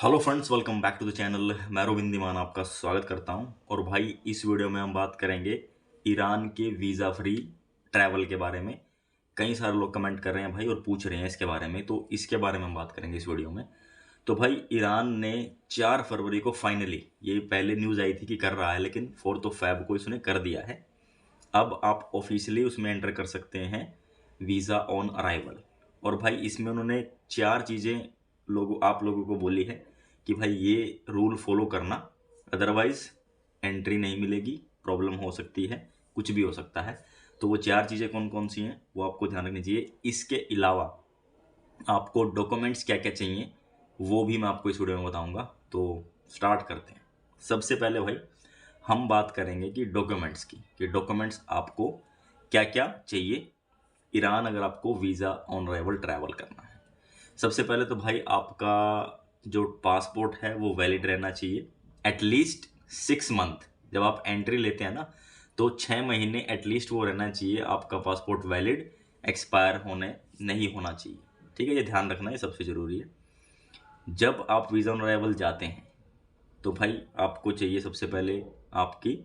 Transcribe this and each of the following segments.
Hello friends, welcome back to the channel. मैं रोविंद मान आपका स्वागत करता हूं। और भाई इस वीडियो में हम बात करेंगे ईरान के वीज़ा फ्री ट्रैवल के बारे में। कई सारे लोग कमेंट कर रहे हैं भाई और पूछ रहे हैं इसके बारे में, तो इसके बारे में हम बात करेंगे इस वीडियो में। तो भाई ईरान ने 4 फरवरी को फाइनली, ये पहले न्यूज़ आई थी कि कर रहा है, लेकिन 4 को इसने कर दिया है। अब आप ऑफिशियली उसमें एंटर कर सकते हैं वीज़ा ऑन अराइवल। और भाई इसमें उन्होंने 4 चीज़ें आप लोगों को बोली है कि भाई ये रूल फॉलो करना, अदरवाइज एंट्री नहीं मिलेगी, प्रॉब्लम हो सकती है, कुछ भी हो सकता है। तो वो 4 चीज़ें कौन कौन सी हैं वो आपको ध्यान रखनी चाहिए। इसके अलावा आपको डॉक्यूमेंट्स क्या क्या चाहिए वो भी मैं आपको इस वीडियो में बताऊंगा। तो स्टार्ट करते हैं। सबसे पहले भाई हम बात करेंगे कि डॉक्यूमेंट्स की, कि डॉक्यूमेंट्स आपको क्या क्या चाहिए ईरान अगर आपको वीज़ा ऑन अराइवल ट्रैवल करना है। सबसे पहले तो भाई आपका जो पासपोर्ट है वो वैलिड रहना चाहिए एटलीस्ट 6 मंथ। जब आप एंट्री लेते हैं ना, तो 6 महीने एटलीस्ट वो रहना चाहिए आपका पासपोर्ट वैलिड, एक्सपायर होने नहीं होना चाहिए। ठीक है, ये ध्यान रखना, ये सबसे ज़रूरी है। जब आप वीज़ा ऑन अराइवल जाते हैं तो भाई आपको चाहिए सबसे पहले आपकी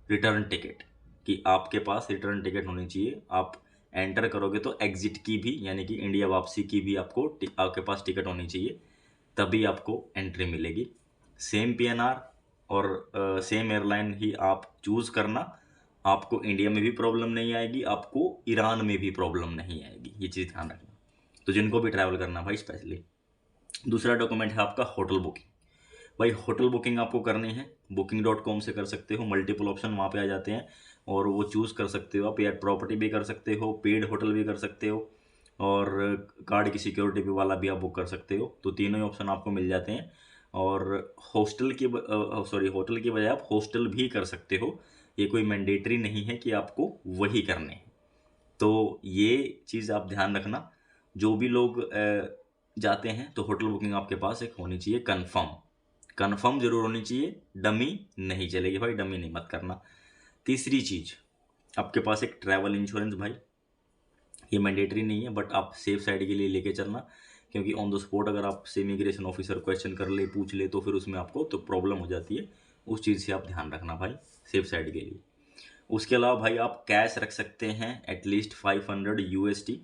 रिटर्न टिकट, कि आपके पास रिटर्न टिकट होनी चाहिए। आप एंटर करोगे तो एग्जिट की भी, यानी कि इंडिया वापसी की भी आपके पास टिकट होनी चाहिए, तभी आपको एंट्री मिलेगी। सेम पीएनआर और सेम एयरलाइन ही आप चूज़ करना। आपको इंडिया में भी प्रॉब्लम नहीं आएगी, आपको ईरान में भी प्रॉब्लम नहीं आएगी, ये चीज़ ध्यान रखना। तो जिनको भी ट्रैवल करना भाई स्पेशली। दूसरा डॉक्यूमेंट है आपका होटल बुकिंग। भाई होटल बुकिंग आपको करनी है, booking.com से कर सकते हो। मल्टीपल ऑप्शन वहाँ पे आ जाते हैं और वो चूज़ कर सकते हो आप। या प्रॉपर्टी भी कर सकते हो, पेड होटल भी कर सकते हो, और कार्ड की सिक्योरिटी भी वाला भी आप बुक कर सकते हो। तो तीनों ही ऑप्शन आपको मिल जाते हैं। और होटल की बजाय आप हॉस्टल भी कर सकते हो। ये कोई मैंडेटरी नहीं है कि आपको वही करने हैं। तो ये चीज़ आप ध्यान रखना। जो भी लोग जाते हैं तो होटल बुकिंग आपके पास एक होनी चाहिए कंफर्म। कंफर्म जरूर होनी चाहिए, डमी नहीं चलेगी भाई, डमी नहीं मत करना। तीसरी चीज़, आपके पास एक ट्रैवल इंश्योरेंस भाई। ये मैंडेटरी नहीं है बट आप सेफ साइड के लिए लेके चलना, क्योंकि ऑन द स्पॉट अगर आपसे इमिग्रेशन ऑफिसर क्वेश्चन कर ले, पूछ ले, तो फिर उसमें आपको तो प्रॉब्लम हो जाती है। उस चीज़ से आप ध्यान रखना भाई, सेफ साइड के लिए। उसके अलावा भाई आप कैश रख सकते हैं एटलीस्ट 500 USD,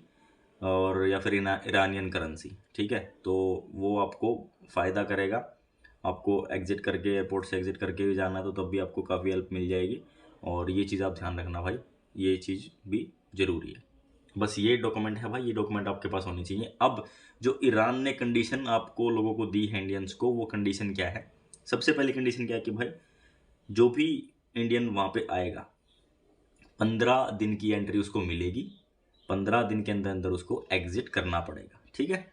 और या फिर ईरानियन करेंसी। ठीक है, तो वो आपको फ़ायदा करेगा। आपको एग्ज़िट करके, एयरपोर्ट से एग्ज़िट करके भी जाना है तो तब भी आपको काफ़ी हेल्प मिल जाएगी। और ये चीज़ आप ध्यान रखना भाई, ये चीज़ भी ज़रूरी है। बस ये डॉक्यूमेंट है भाई, ये डॉक्यूमेंट आपके पास होनी चाहिए। अब जो ईरान ने कंडीशन आपको लोगों को दी है, इंडियंस को, वो कंडीशन क्या है? सबसे पहली कंडीशन क्या है कि भाई जो भी इंडियन वहाँ पे आएगा, 15 दिन की एंट्री उसको मिलेगी। 15 दिन के अंदर अंदर उसको एग्जिट करना पड़ेगा। ठीक है,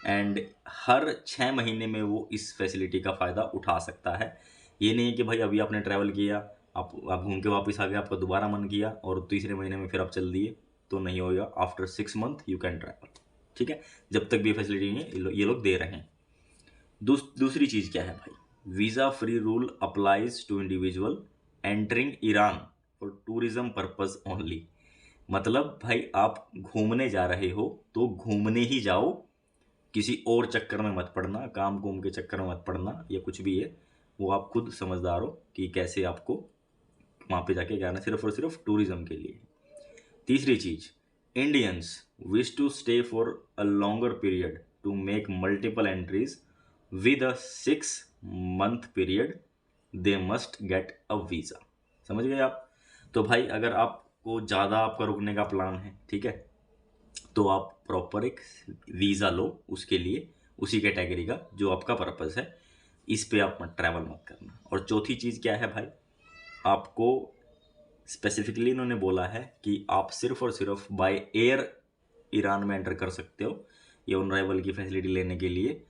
एंड हर 6 महीने में वो इस फैसिलिटी का फ़ायदा उठा सकता है। ये नहीं है कि भाई अभी आपने ट्रैवल किया, आप घूम के वापस आ गए, आपका दोबारा मन किया और तीसरे महीने में फिर आप चल दिए, तो नहीं होगा। After 6 month you can travel. ठीक है, जब तक भी फैसिलिटी नहीं है ये लोग दे रहे हैं। दूसरी चीज़ क्या है भाई? Visa free rule applies to individual entering Iran for tourism purpose only. मतलब भाई आप घूमने जा रहे हो तो घूमने ही जाओ, किसी और चक्कर में मत पड़ना, काम कुम के चक्कर में मत पड़ना, या कुछ भी है वो आप खुद समझदार हो कि कैसे आपको वहाँ पे जाके जाना, सिर्फ और सिर्फ टूरिज्म के लिए। तीसरी चीज, Indians wish to stay for a longer period to make multiple entries with a 6 month period, they must get a visa. समझ गए आप? तो भाई अगर आपको ज़्यादा आपका रुकने का प्लान है, ठीक है, तो आप प्रॉपर एक वीज़ा लो उसके लिए, उसी कैटेगरी का जो आपका पर्पज़ है। इस पे आप मत ट्रैवल मत करना। और चौथी चीज़ क्या है भाई? आपको स्पेसिफिकली इन्होंने बोला है कि आप सिर्फ और सिर्फ बाय एयर ईरान में एंटर कर सकते हो। ये ऑन अराइवल की फैसिलिटी लेने के लिए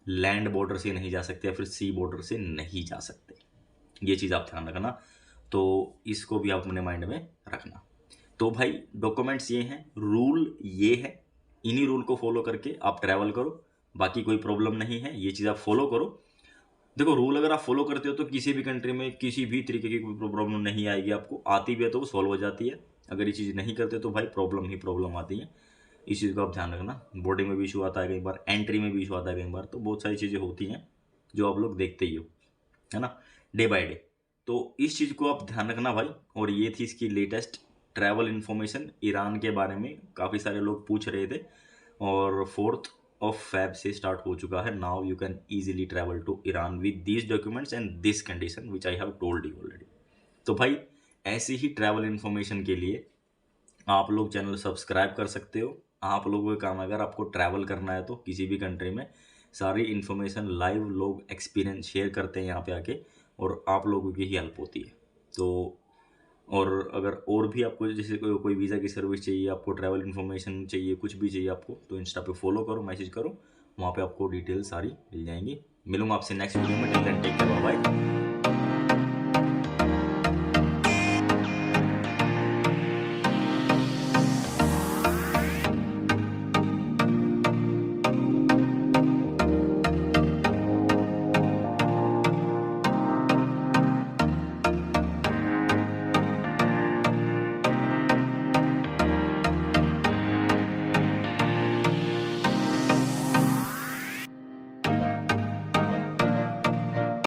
लैंड बॉर्डर से नहीं जा सकते या फिर सी बॉर्डर से नहीं जा सकते। ये चीज़ आप ध्यान रखना। तो इसको भी आप अपने माइंड में रखना। तो भाई डॉक्यूमेंट्स ये हैं, रूल ये है, इन्हीं रूल को फॉलो करके आप ट्रैवल करो। बाकी कोई प्रॉब्लम नहीं है, ये चीज़ आप फॉलो करो। देखो, रूल अगर आप फॉलो करते हो तो किसी भी कंट्री में किसी भी तरीके की कोई प्रॉब्लम नहीं आएगी। आपको आती भी है तो वो सॉल्व हो जाती है। अगर ये चीज़ नहीं करते तो भाई प्रॉब्लम ही प्रॉब्लम आती है। इस चीज़ को आप ध्यान रखना। बोर्डिंग में भी इशू आता है कई बार, एंट्री में भी इशू आता है कई बार, तो बहुत सारी चीज़ें होती हैं। जो आप लोग देखते ही हो, है ना, डे बाय डे। तो इस चीज़ को आप ध्यान रखना भाई। और ये थी इसकी लेटेस्ट ट्रैवल इन्फॉर्मेशन ईरान के बारे में, काफ़ी सारे लोग पूछ रहे थे। और 4th ऑफ फेब से स्टार्ट हो चुका है। Now you can easily travel to Iran with these documents and this condition which I have told you already. तो भाई ऐसी ही ट्रैवल इन्फॉर्मेशन के लिए आप लोग चैनल सब्सक्राइब कर सकते हो। आप लोगों का काम है, अगर आपको ट्रैवल करना है तो किसी भी कंट्री में, सारी इन्फॉर्मेशन लाइव लोग एक्सपीरियंस शेयर करते हैं यहाँ पे आके, और आप लोगों की ही हेल्प होती है। तो और अगर और भी आपको जैसे कोई वीज़ा की सर्विस चाहिए, आपको ट्रैवल इन्फॉर्मेशन चाहिए, कुछ भी चाहिए आपको, तो इंस्टा पे फॉलो करो, मैसेज करो, वहाँ पे आपको डिटेल सारी मिल जाएंगी। मिलूंगा आपसे नेक्स्ट वीडियो में। Till then take care, bye bye.